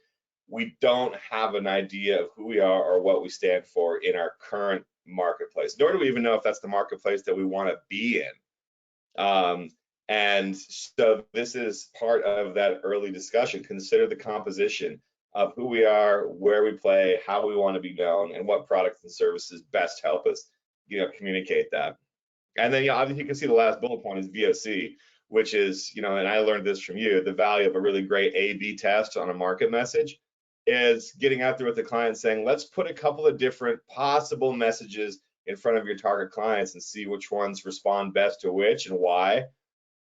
we don't have an idea of who we are or what we stand for in our current marketplace, nor do we even know if that's the marketplace that we want to be in. And so this is part of that early discussion. Consider the composition of who we are, where we play, how we want to be known, and what products and services best help us, communicate that. And then, obviously, you can see the last bullet point is VOC, which is, and I learned this from you, the value of a really great A/B test on a market message is getting out there with the client saying, let's put a couple of different possible messages in front of your target clients and see which ones respond best to which and why.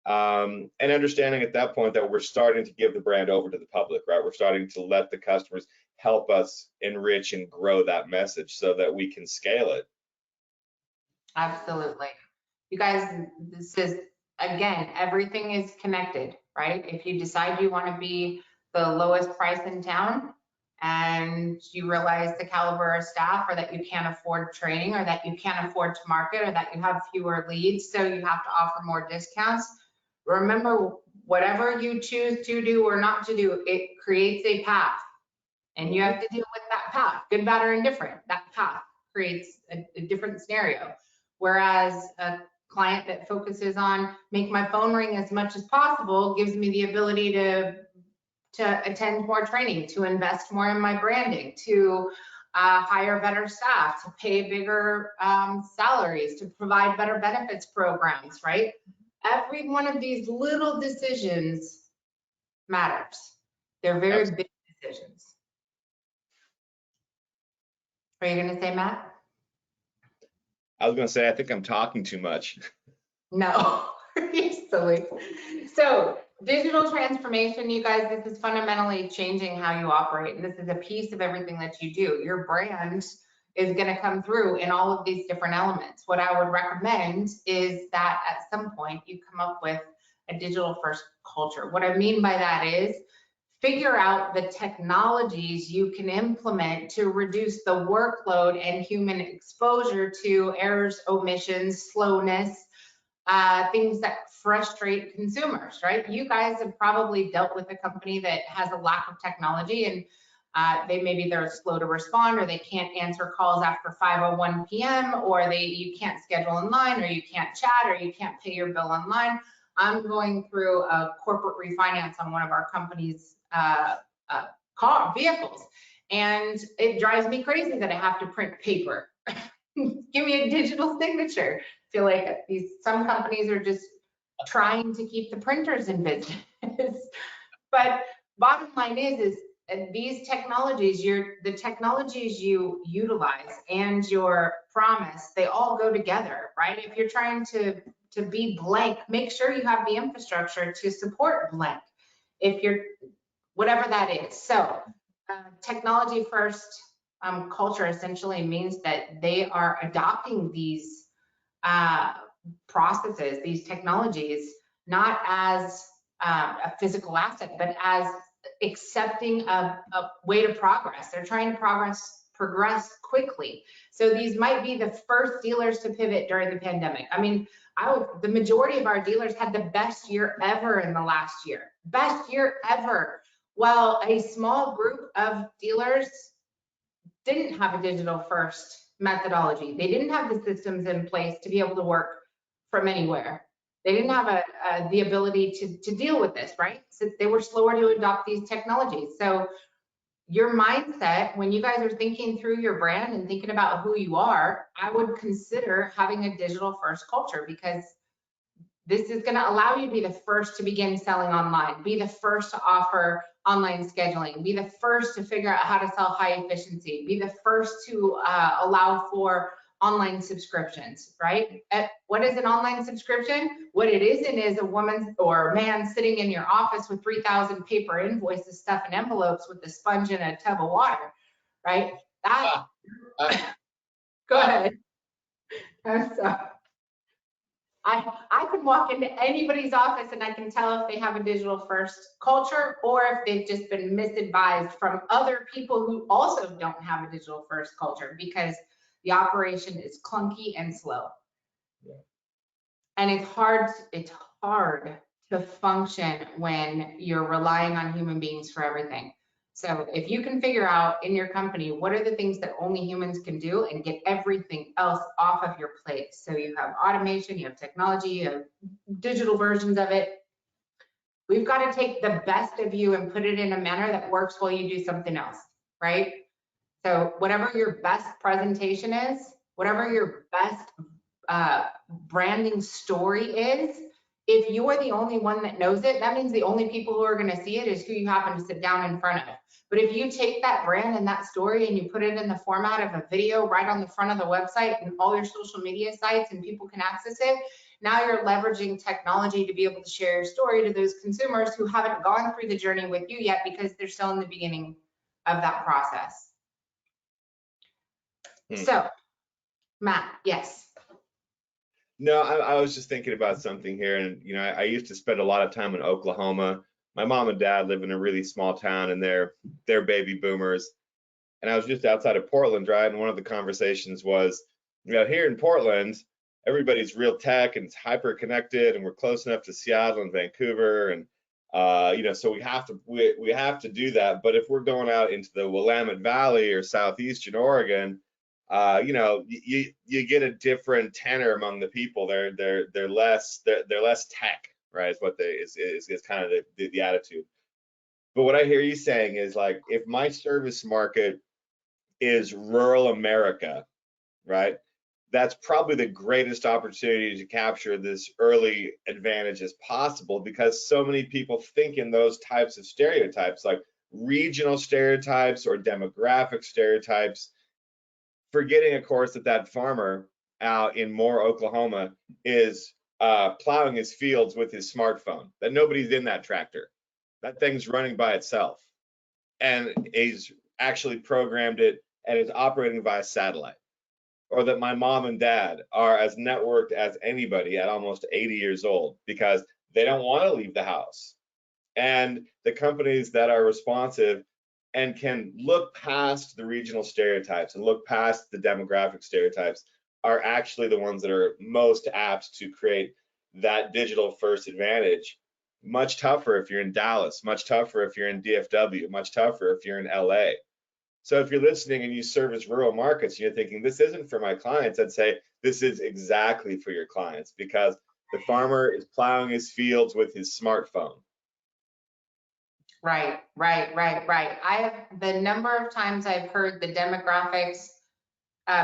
And understanding at that point that we're starting to give the brand over to the public, right? We're starting to let the customers help us enrich and grow that message so that we can scale it. Absolutely. You guys, this is, again, everything is connected, right? If you decide you want to be the lowest price in town and you realize the caliber of staff, or that you can't afford training, or that you can't afford to market, or that you have fewer leads, so you have to offer more discounts, remember, whatever you choose to do or not to do, it creates a path. And you have to deal with that path, good, bad, or indifferent. That path creates a different scenario. Whereas a client that focuses on make my phone ring as much as possible gives me the ability to attend more training, to invest more in my branding, to hire better staff, to pay bigger salaries, to provide better benefits programs, right? Every one of these little decisions matters. They're very big decisions. Are you going to say, Matt? I was going to say, I think I'm talking too much. No, you're silly. So digital transformation, you guys, this is fundamentally changing how you operate. And this is a piece of everything that you do. Your brand is going to come through in all of these different elements. What I would recommend is that at some point you come up with a digital first culture. What I mean by that is figure out the technologies you can implement to reduce the workload and human exposure to errors, omissions, slowness, things that frustrate consumers, right? You guys have probably dealt with a company that has a lack of technology, and they're slow to respond, or they can't answer calls after 5:01 p.m., or you can't schedule online, or you can't chat, or you can't pay your bill online. I'm going through a corporate refinance on one of our company's vehicles, and it drives me crazy that I have to print paper. give me a digital signature. I feel like some companies are just trying to keep the printers in business. But bottom line is these technologies, the technologies you utilize and your promise, they all go together, right? If you're trying to be blank, make sure you have the infrastructure to support blank. If you're, whatever that is. So technology first culture essentially means that they are adopting these processes, these technologies, not as a physical asset, but as accepting a way to progress. They're trying to progress quickly. So these might be the first dealers to pivot during the pandemic. I mean, the majority of our dealers had the best year ever in the last year. Best year ever. While a small group of dealers didn't have a digital first methodology. They didn't have the systems in place to be able to work from anywhere. They didn't have the ability to deal with this, right? So they were slower to adopt these technologies. So your mindset, when you guys are thinking through your brand and thinking about who you are, I would consider having a digital first culture, because this is going to allow you to be the first to begin selling online, be the first to offer online scheduling, be the first to figure out how to sell high efficiency, be the first to allow for online subscriptions, right? What is an online subscription? What it isn't is a woman or a man sitting in your office with 3,000 paper invoices stuffed in envelopes with a sponge and a tub of water, right? That, go ahead. I'm sorry. I can walk into anybody's office and I can tell if they have a digital first culture or if they've just been misadvised from other people who also don't have a digital first culture, because the operation is clunky and slow. Yeah. And it's hard to function when you're relying on human beings for everything. So if you can figure out in your company, what are the things that only humans can do, and get everything else off of your plate. So you have automation, you have technology, you have digital versions of it. We've got to take the best of you and put it in a manner that works while you do something else, right? So whatever your best presentation is, whatever your best branding story is, if you are the only one that knows it, that means the only people who are going to see it is who you happen to sit down in front of. But if you take that brand and that story and you put it in the format of a video right on the front of the website and all your social media sites, and people can access it, now you're leveraging technology to be able to share your story to those consumers who haven't gone through the journey with you yet, because they're still in the beginning of that process. So, Matt, yes. No, I was just thinking about something here, and I used to spend a lot of time in Oklahoma. My mom and dad live in a really small town, and they're baby boomers. And I was just outside of Portland, right? And one of the conversations was, here in Portland, everybody's real tech and it's hyper connected, and we're close enough to Seattle and Vancouver, and so we have to do that. But if we're going out into the Willamette Valley or southeastern Oregon, you get a different tenor among the people. They're less tech, right? Is kind of the attitude. But what I hear you saying is, like, if my service market is rural America, right? That's probably the greatest opportunity to capture this early advantage as possible, because so many people think in those types of stereotypes, like regional stereotypes or demographic stereotypes, forgetting, of course, that farmer out in Moore, Oklahoma is plowing his fields with his smartphone, that nobody's in that tractor. That thing's running by itself, and he's actually programmed it and it's operating via satellite. Or that my mom and dad are as networked as anybody at almost 80 years old, because they don't want to leave the house. And the companies that are responsive and can look past the regional stereotypes and look past the demographic stereotypes are actually the ones that are most apt to create that digital first advantage. Much tougher if you're in Dallas, much tougher if you're in DFW, much tougher if you're in LA. So if you're listening and you service rural markets and you're thinking, this isn't for my clients, I'd say this is exactly for your clients, because the farmer is plowing his fields with his smartphone. Right. The number of times I've heard the demographics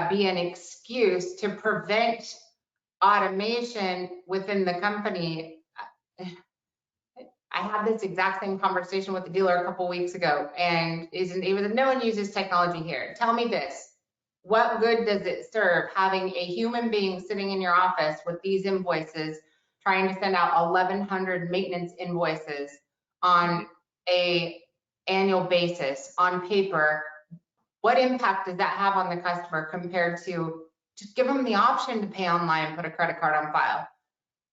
be an excuse to prevent automation within the company. I had this exact same conversation with the dealer a couple weeks ago, and he was, no one uses technology here. Tell me this, what good does it serve having a human being sitting in your office with these invoices, trying to send out 1,100 maintenance invoices on a annual basis on paper? What impact does that have on the customer compared to just give them the option to pay online, put a credit card on file?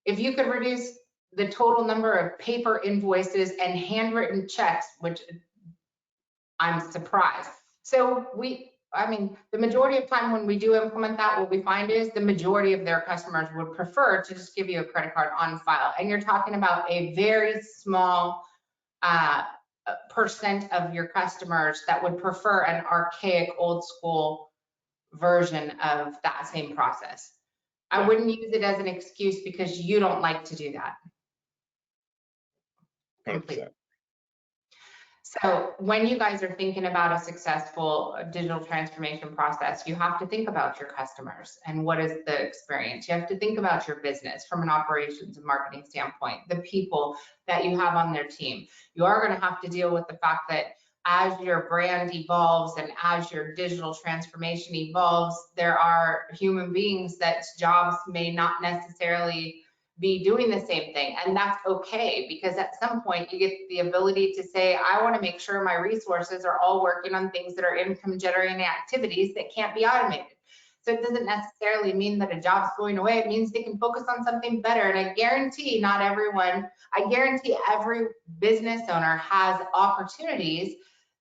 If you could reduce the total number of paper invoices and handwritten checks, which I'm surprised. So the majority of time when we do implement that, what we find is the majority of their customers would prefer to just give you a credit card on file. And you're talking about a very small percent of your customers that would prefer an archaic, old school version of that same process. I wouldn't use it as an excuse because you don't like to do that. 100%. So when you guys are thinking about a successful digital transformation process, you have to think about your customers and what is the experience. You have to think about your business from an operations and marketing standpoint, the people that you have on their team. You are going to have to deal with the fact that as your brand evolves and as your digital transformation evolves, there are human beings that jobs may not necessarily be doing the same thing, and that's okay, because at some point you get the ability to say, I want to make sure my resources are all working on things that are income generating activities that can't be automated. So it doesn't necessarily mean that a job's going away. It means they can focus on something better. And I guarantee every business owner has opportunities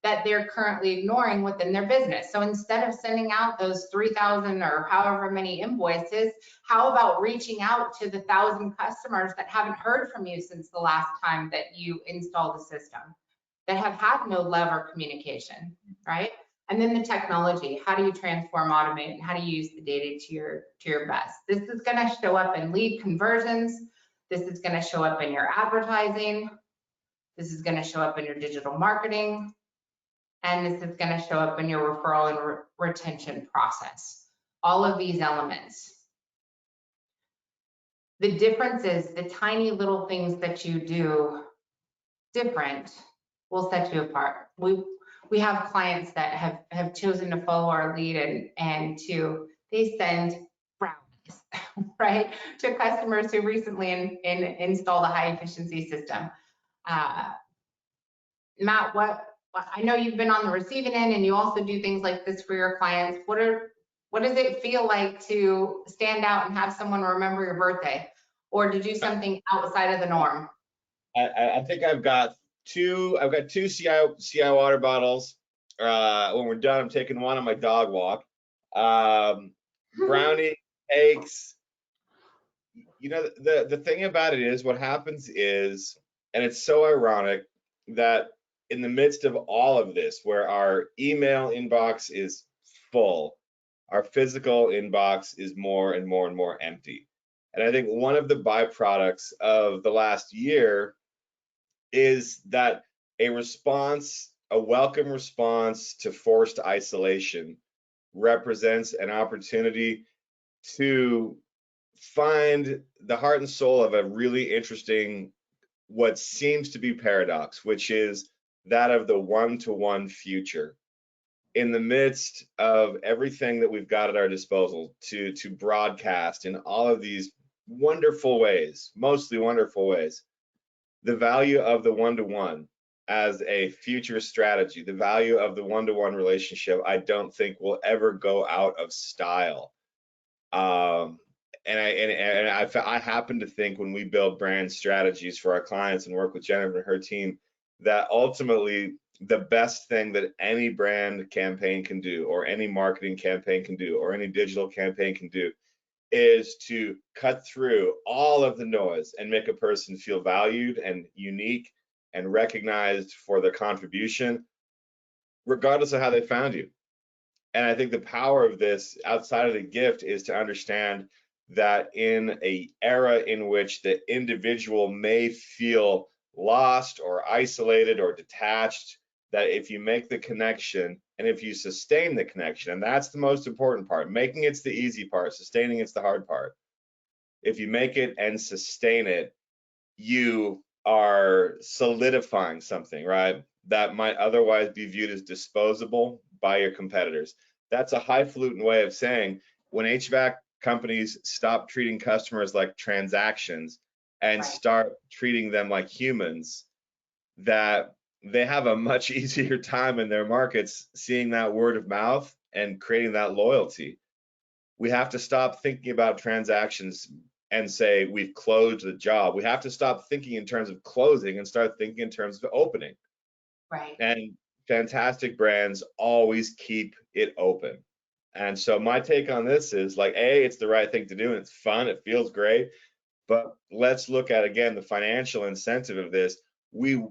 that they're currently ignoring within their business. So instead of sending out those 3,000 or however many invoices, how about reaching out to the 1,000 customers that haven't heard from you since the last time that you installed the system, that have had no lever communication, right? And then the technology, how do you transform, automate, and how do you use the data to your best? This is gonna show up in lead conversions. This is gonna show up in your advertising. This is gonna show up in your digital marketing. And this is going to show up in your referral and retention process. All of these elements. The difference is the tiny little things that you do different will set you apart. We have clients that have chosen to follow our lead and they send brownies, right, to customers who recently installed a high efficiency system. Matt, I know you've been on the receiving end and you also do things like this for your clients. What does it feel like to stand out and have someone remember your birthday, or to do something outside of the norm? I think I've got two CI water bottles. When we're done, I'm taking one on my dog walk. Brownie, cakes. You know, the thing about it is, what happens is, and it's so ironic that in the midst of all of this, where our email inbox is full, our physical inbox is more and more and more empty. And I think one of the byproducts of the last year is that a welcome response to forced isolation represents an opportunity to find the heart and soul of a really interesting, what seems to be paradox, which is that of the one-to-one future. In the midst of everything that we've got at our disposal to broadcast in all of these wonderful ways, mostly wonderful ways, the value of the one-to-one as a future strategy, the value of the one-to-one relationship, I don't think will ever go out of style. I happen to think, when we build brand strategies for our clients and work with Jennifer and her team, that ultimately the best thing that any brand campaign can do, or any marketing campaign can do, or any digital campaign can do, is to cut through all of the noise and make a person feel valued and unique and recognized for their contribution, regardless of how they found you. And I think the power of this, outside of the gift, is to understand that in an era in which the individual may feel lost or isolated or detached, that if you make the connection And if you sustain the connection, and that's the most important part, making it's the easy part, sustaining it's the hard part. If you make it and sustain it, you are solidifying something, right? That might otherwise be viewed as disposable by your competitors. That's a highfalutin way of saying when HVAC companies stop treating customers like transactions and Right. start treating them like humans, that they have a much easier time in their markets seeing that word of mouth and creating that loyalty. We have to stop thinking about transactions and say we've closed the job. We have to stop thinking in terms of closing and start thinking in terms of opening. Right. And fantastic brands always keep it open. And so my take on this is like, A, it's the right thing to do and it's fun, it feels great. But let's look at, again, the financial incentive of this. We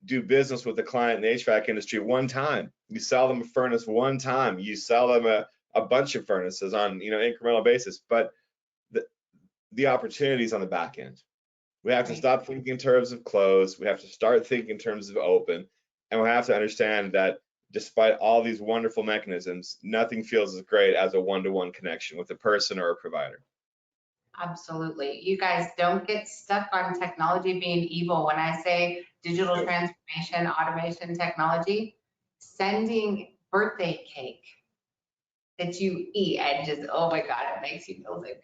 do business with the client in the HVAC industry one time. You sell them a furnace one time. You sell them a bunch of furnaces on incremental basis. But the opportunities on the back end. We have to Right. stop thinking in terms of close. We have to start thinking in terms of open. And we have to understand that despite all these wonderful mechanisms, nothing feels as great as a one-to-one connection with a person or a provider. Absolutely. You guys don't get stuck on technology being evil. When I say digital transformation, automation, technology, sending birthday cake that you eat and just, oh my God, it makes you feel so good.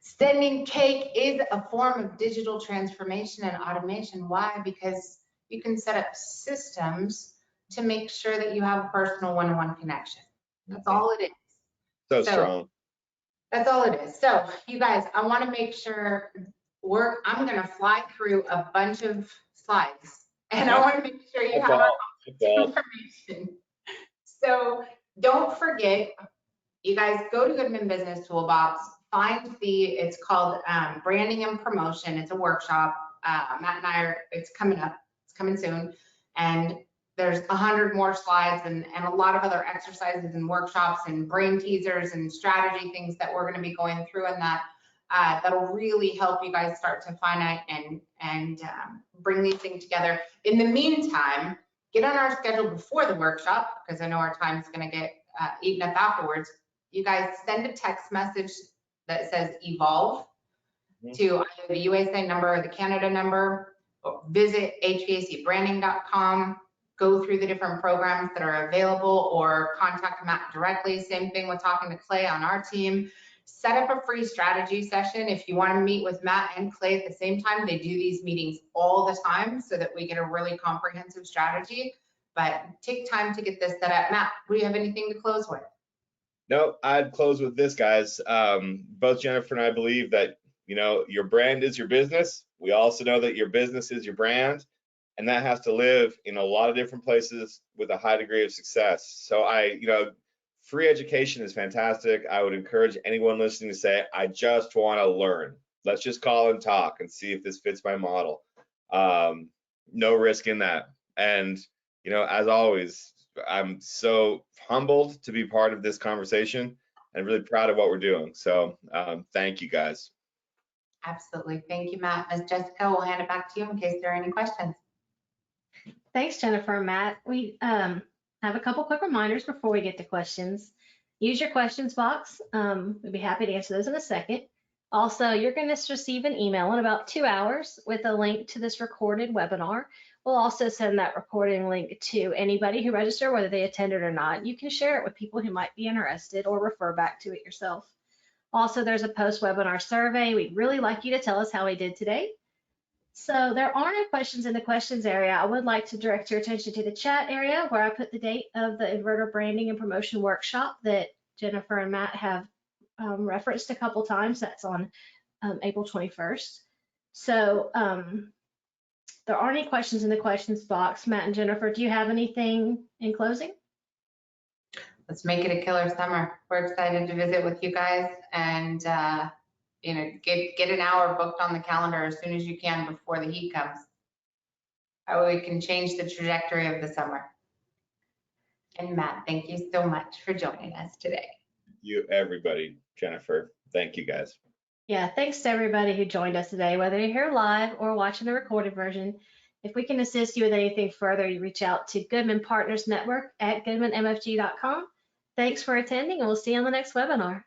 Sending cake is a form of digital transformation and automation. Why? Because you can set up systems to make sure that you have a personal one-on-one connection. That's all it is. So strong. That's all it is. So you guys, I want to make sure I'm going to fly through a bunch of slides and I want to make sure you have our information. So don't forget, you guys go to Goodman Business Toolbox, find it's called Branding and Promotion. It's a workshop. Matt and I it's coming up, it's coming soon. And there's 100 more slides and a lot of other exercises and workshops and brain teasers and strategy things that we're going to be going through in that. That'll really help you guys start to finite and bring these things together. In the meantime, get on our schedule before the workshop because I know our time is going to get eaten up afterwards. You guys send a text message that says evolve to either the USA number or the Canada number. Visit hvacbranding.com, go through the different programs that are available or contact Matt directly. Same thing with talking to Clay on our team. Set up a free strategy session. If you want to meet with Matt and Clay at the same time, they do these meetings all the time so that we get a really comprehensive strategy. But take time to get this set up. Matt, do you have anything to close with? No, I'd close with this, guys. Both Jennifer and I believe that, your brand is your business. We also know that your business is your brand, and that has to live in a lot of different places with a high degree of success. So free education is fantastic. I would encourage anyone listening to say, I just want to learn. Let's just call and talk and see if this fits my model. No risk in that. And, as always, I'm so humbled to be part of this conversation and really proud of what we're doing. So thank you, guys. Absolutely. Thank you, Matt. Ms. Jessica, we'll hand it back to you in case there are any questions. Thanks, Jennifer and Matt. We have a couple quick reminders before we get to questions. Use your questions box. We'd be happy to answer those in a second. Also, you're going to receive an email in about 2 hours with a link to this recorded webinar. We'll also send that recording link to anybody who registered, whether they attended or not. You can share it with people who might be interested or refer back to it yourself. Also, there's a post-webinar survey. We'd really like you to tell us how we did today. So there are no questions in the questions area. I would like to direct your attention to the chat area where I put the date of the inverter branding and promotion workshop that Jennifer and Matt have referenced a couple times. That's on April 21st. So there aren't any questions in the questions box. Matt and Jennifer, do you have anything in closing? Let's make it a killer summer. We're excited to visit with you guys and get an hour booked on the calendar as soon as you can before the heat comes. How we can change the trajectory of the summer. And Matt, thank you so much for joining us today. You, everybody, Jennifer, thank you, guys. Yeah, thanks to everybody who joined us today, whether you're here live or watching the recorded version. If we can assist you with anything further, you reach out to Goodman Partners Network at goodmanmfg.com. Thanks for attending, and we'll see you on the next webinar.